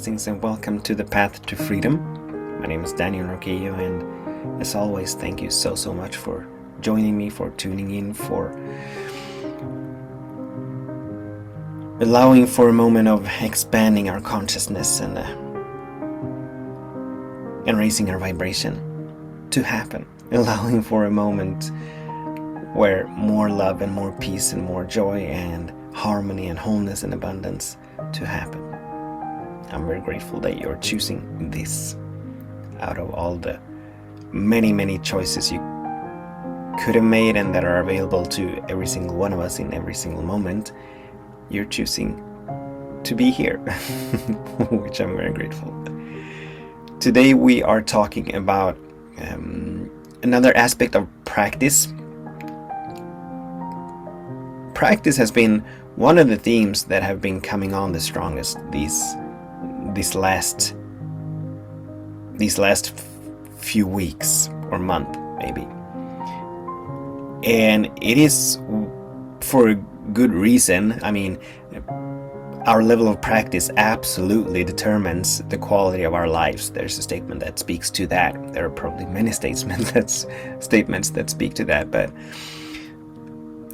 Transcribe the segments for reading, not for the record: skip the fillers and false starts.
blessings and welcome to the Path to Freedom. My name is Daniel Roquillo, and as always, thank you so much for joining me, for tuning in, for allowing for a moment of expanding our consciousness and raising our vibration to happen, allowing for a moment where more love and more peace and more joy and harmony and wholeness and abundance to happen. I'm very grateful that you're choosing this out of all the many choices you could have made and that are available to every single one of us in every single moment. You're choosing to be here, which I'm very grateful. Today we are talking about another aspect of practice. Practice has been one of the themes that have been coming on the strongest these last few weeks or month maybe, and it is for a good reason. I mean, our level of practice absolutely determines the quality of our lives. There's a statement that speaks to that. There are probably many statements that speak to that, but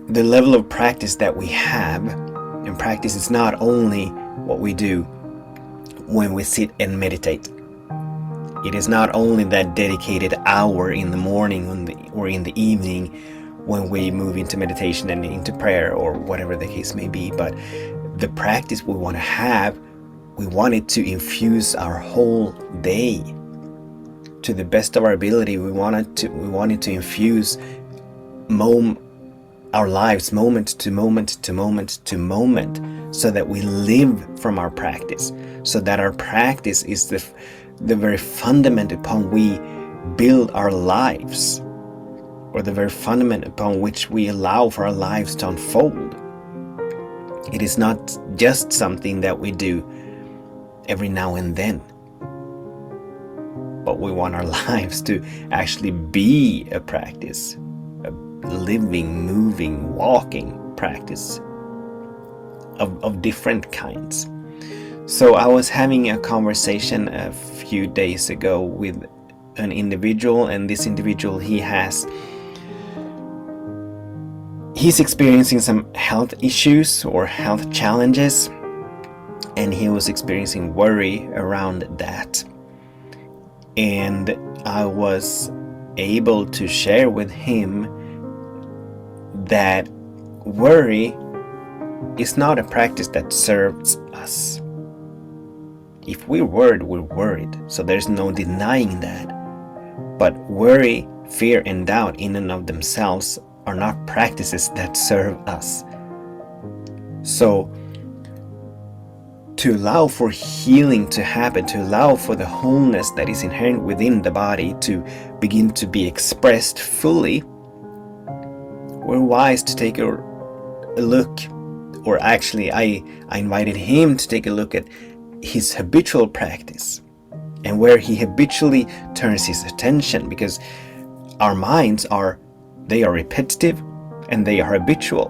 the level of practice that we have, and practice is not only what we do when we sit and meditate. It is not only that dedicated hour in the morning or in the evening when we move into meditation and into prayer or whatever the case may be, but the practice we want to have, we want it to infuse our whole day to the best of our ability. We want it to infuse our lives moment to moment to moment to moment, so that we live from our practice, so that our practice is the very fundament upon we build our lives, or the very fundament upon which we allow for our lives to unfold. It is not just something that we do every now and then, but we want our lives to actually be a practice, a living, moving, walking practice of different kinds. So I was having a conversation a few days ago with an individual, and this individual, he's experiencing some health issues or health challenges, and he was experiencing worry around that. And I was able to share with him that worry is not a practice that serves us. If we're worried, we're worried, so there's no denying that. But worry, fear, and doubt in and of themselves are not practices that serve us. So to allow for healing to happen, to allow for the wholeness that is inherent within the body to begin to be expressed fully, we're wise to take a look, or actually I invited him to take a look at his habitual practice and where he habitually turns his attention, because our minds are repetitive and they are habitual,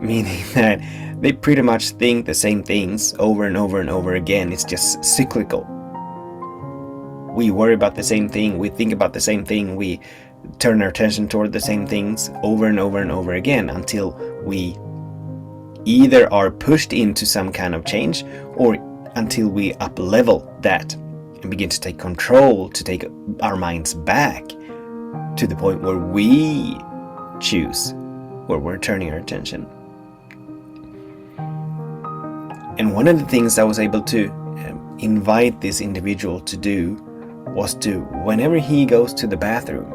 meaning that they pretty much think the same things over and over and over again. It's just cyclical. We worry about the same thing, we think about the same thing, we turn our attention toward the same things over and over and over again, until we either are pushed into some kind of change, or until we up-level that and begin to take control, to take our minds back to the point where we choose where we're turning our attention. And one of the things I was able to invite this individual to do was to, whenever he goes to the bathroom,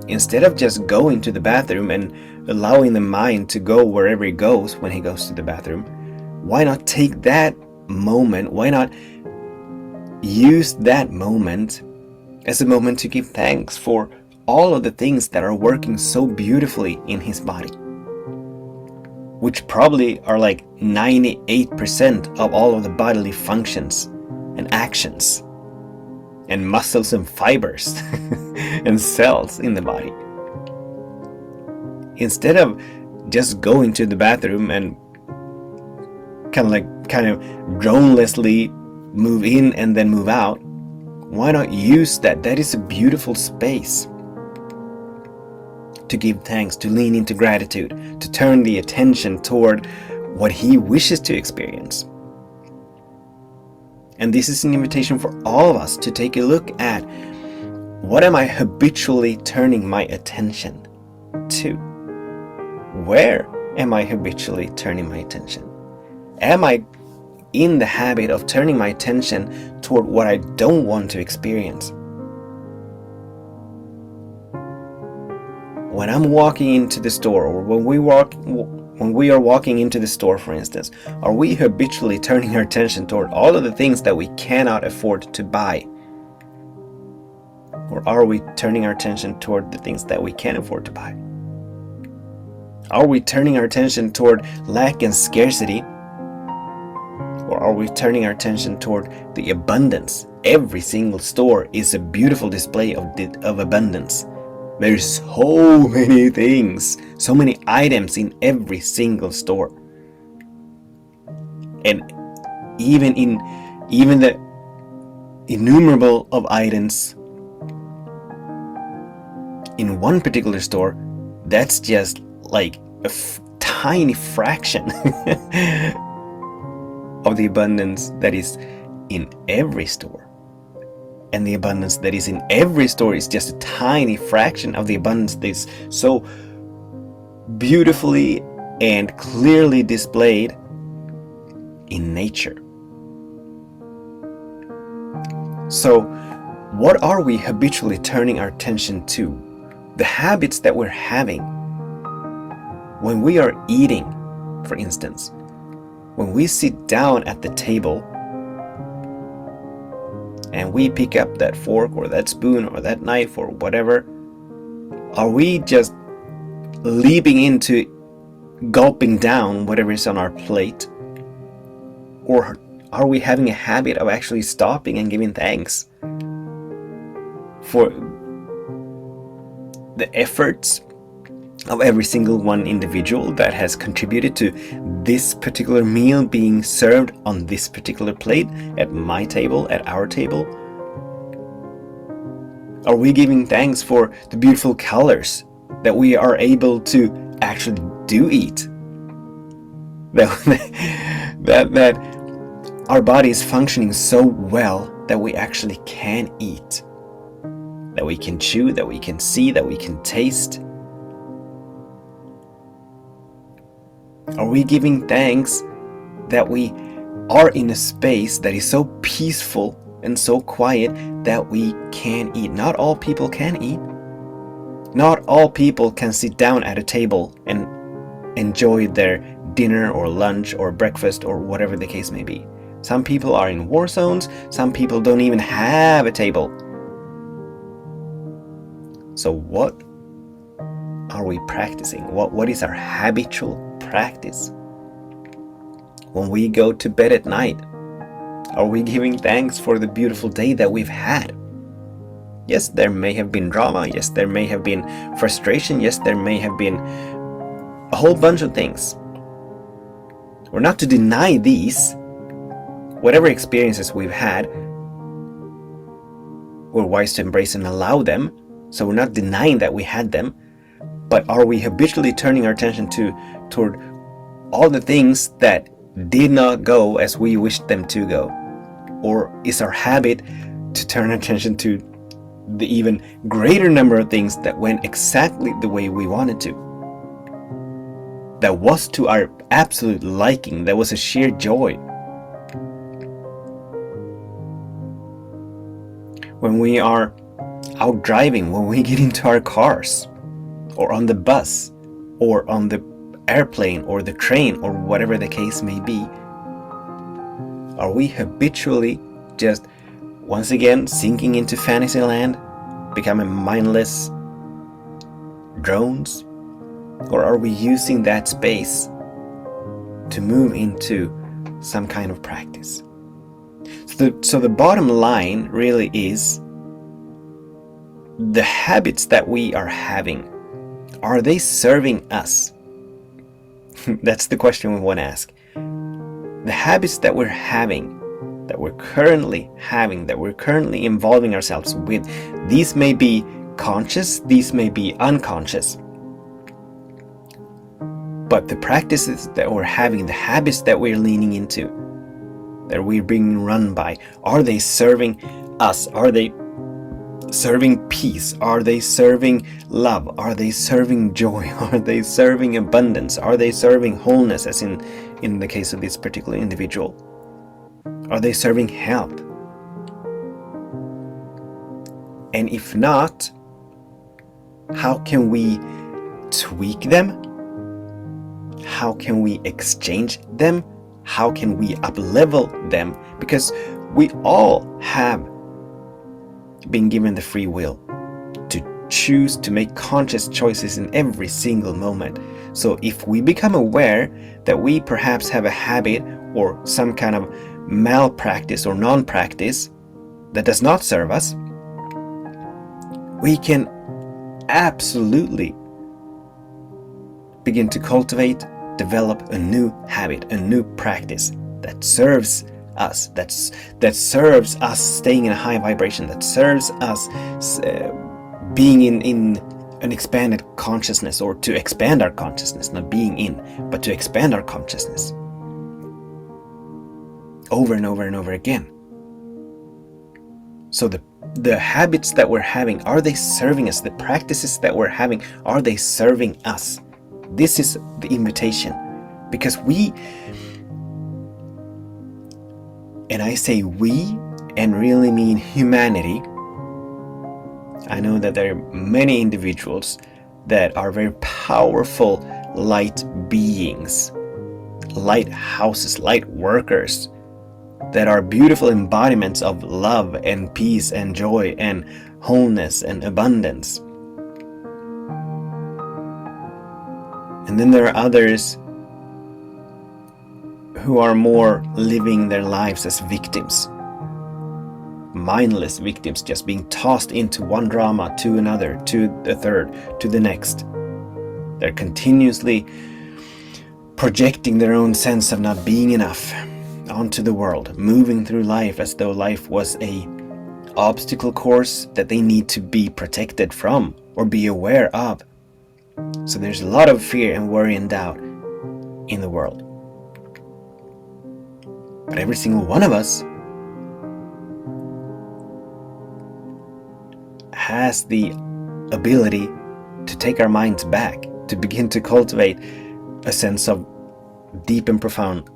instead of just going to the bathroom and allowing the mind to go wherever it goes when he goes to the bathroom, why not take that moment, why not use that moment as a moment to give thanks for all of the things that are working so beautifully in his body, which probably are like 98% of all of the bodily functions and actions and muscles and fibers and cells in the body. Instead of just going to the bathroom and kind of dronelessly move in and then move out, why not use that? That is a beautiful space to give thanks, to lean into gratitude, to turn the attention toward what he wishes to experience. And this is an invitation for all of us to take a look at, what am I habitually turning my attention to? Where am I habitually turning my attention? Am I in the habit of turning my attention toward what I don't want to experience? When I'm walking into the store, or when we are walking into the store, for instance, are we habitually turning our attention toward all of the things that we cannot afford to buy? Or are we turning our attention toward the things that we can afford to buy? Are we turning our attention toward lack and scarcity? Or are we turning our attention toward the abundance? Every single store is a beautiful display of abundance. There's so many things, so many items in every single store. And even the innumerable of items in one particular store, that's just like a tiny fraction of the abundance that is in every store. And the abundance that is in every store is just a tiny fraction of the abundance that is so beautifully and clearly displayed in nature. So, what are we habitually turning our attention to? The habits that we're having when we are eating, for instance. When we sit down at the table and we pick up that fork or that spoon or that knife or whatever, are we just leaping into gulping down whatever is on our plate? Or are we having a habit of actually stopping and giving thanks for the efforts of every single one individual that has contributed to this particular meal being served on this particular plate, at my table, at our table? Are we giving thanks for the beautiful colors that we are able to actually do eat? That our body is functioning so well that we actually can eat, that we can chew, that we can see, that we can taste. Are we giving thanks that we are in a space that is so peaceful and so quiet that we can eat? Not all people can eat. Not all people can sit down at a table and enjoy their dinner or lunch or breakfast or whatever the case may be. Some people are in war zones. Some people don't even have a table. So what are we practicing? What is our habitual practice? When we go to bed at night, are we giving thanks for the beautiful day that we've had? Yes, there may have been drama. Yes, there may have been frustration. Yes, there may have been a whole bunch of things. We're not to deny these. Whatever experiences we've had, we're wise to embrace and allow them. So we're not denying that we had them. But are we habitually turning our attention toward all the things that did not go as we wished them to go? Or is our habit to turn our attention to the even greater number of things that went exactly the way we wanted to? That was to our absolute liking, that was a sheer joy. When we are out driving, when we get into our cars, or on the bus, or on the airplane, or the train, or whatever the case may be, are we habitually just once again sinking into fantasy land, becoming mindless drones? Or are we using that space to move into some kind of practice? So the bottom line really is, the habits that we are having, are they serving us? That's the question we want to ask. The habits that we're having, that we're currently having, that we're currently involving ourselves with. These may be conscious, these may be unconscious. But the practices that we're having, the habits that we're leaning into, that we're being run by, are they serving us? Are they serving peace? Are they serving love? Are they serving joy? Are they serving abundance? Are they serving wholeness, as in the case of this particular individual? Are they serving health? And if not, how can we tweak them? How can we exchange them? How can we up-level them? Because we all have been given the free will to choose to make conscious choices in every single moment. So if we become aware that we perhaps have a habit or some kind of malpractice or non-practice that does not serve us, we can absolutely begin to cultivate, develop a new habit, a new practice that serves us, that serves us staying in a high vibration, that serves us being in an expanded consciousness, or to expand our consciousness, not being in, but to expand our consciousness over and over and over again. So the habits that we're having, are they serving us? The practices that we're having, are they serving us? This is the invitation, because we, and I say we and really mean humanity. I know that there are many individuals that are very powerful light beings, lighthouses, light workers, that are beautiful embodiments of love and peace and joy and wholeness and abundance. And then there are others who are more living their lives as victims, mindless victims, just being tossed into one drama to another, to the third, to the next. They're continuously projecting their own sense of not being enough onto the world, moving through life as though life was a obstacle course that they need to be protected from or be aware of. So there's a lot of fear and worry and doubt in the world. But every single one of us has the ability to take our minds back, to begin to cultivate a sense of deep and profound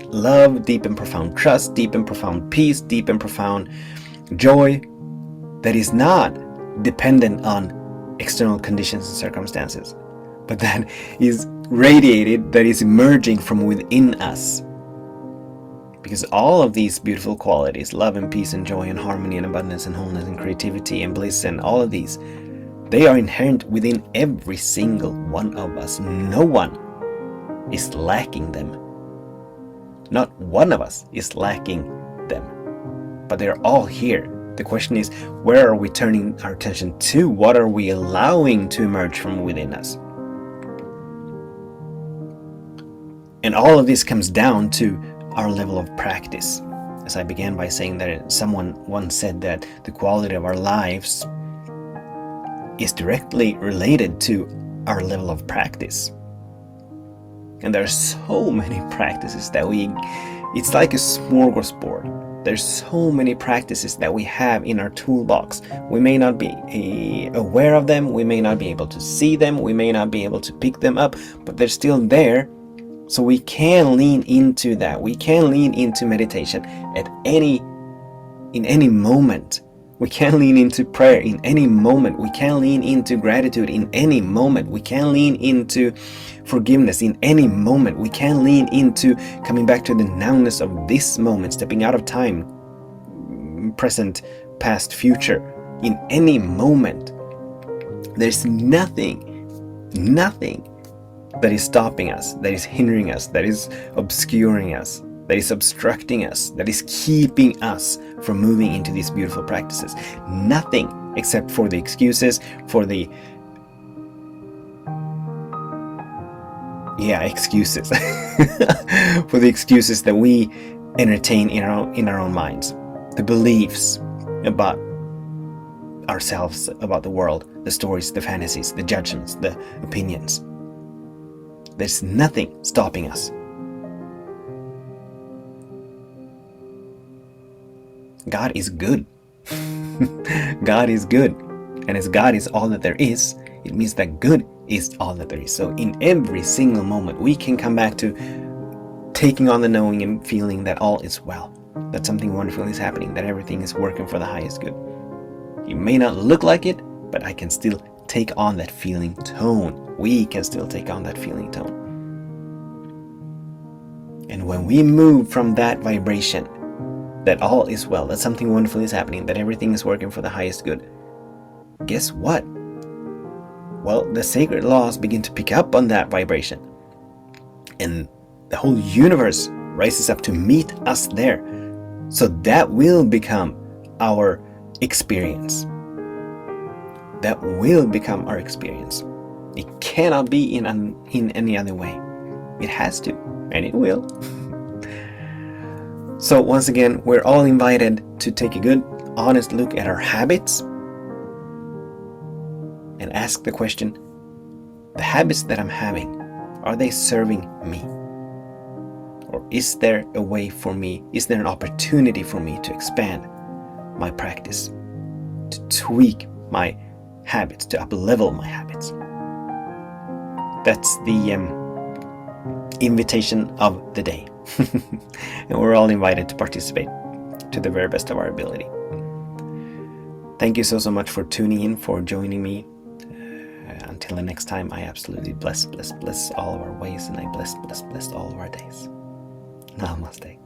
love, deep and profound trust, deep and profound peace, deep and profound joy that is not dependent on external conditions and circumstances, but that is radiated, that is emerging from within us. Because all of these beautiful qualities, love and peace and joy and harmony and abundance and wholeness and creativity and bliss and all of these, they are inherent within every single one of us. No one is lacking them. Not one of us is lacking them. But they're all here. The question is, where are we turning our attention to? What are we allowing to emerge from within us? And all of this comes down to our level of practice. As I began by saying that someone once said that the quality of our lives is directly related to our level of practice. And there are so many practices that it's like a smorgasbord. There's so many practices that we have in our toolbox. We may not be aware of them, we may not be able to see them, we may not be able to pick them up, but they're still there. So we can lean into that. We can lean into meditation in any moment. We can lean into prayer in any moment. We can lean into gratitude in any moment. We can lean into forgiveness in any moment. We can lean into coming back to the nowness of this moment, stepping out of time, present, past, future, in any moment. There's nothing that is stopping us, that is hindering us, that is obscuring us, that is obstructing us, that is keeping us from moving into these beautiful practices. Nothing except for the excuses, for the excuses for the excuses that we entertain in our own minds, the beliefs about ourselves, about the world, the stories, the fantasies, the judgments, the opinions. There's nothing stopping us. God is good. God is good. And as God is all that there is, it means that good is all that there is. So in every single moment, we can come back to taking on the knowing and feeling that all is well, that something wonderful is happening, that everything is working for the highest good. It may not look like it, but I can still take on that feeling tone. We can still take on that feeling tone. And when we move from that vibration, that all is well, that something wonderful is happening, that everything is working for the highest good, guess what? Well, the sacred laws begin to pick up on that vibration. And the whole universe rises up to meet us there. So that will become our experience. That will become our experience. It cannot be in any other way. It has to, and it will. So once again, we're all invited to take a good, honest look at our habits and ask the question, the habits that I'm having, are they serving me? Or is there a way for me, is there an opportunity for me to expand my practice, to tweak my habits, to up-level my habits? That's the invitation of the day. And we're all invited to participate to the very best of our ability. Thank you so much for tuning in, for joining me. Until the next time, I absolutely bless all of our ways, and I bless all of our days. Namaste.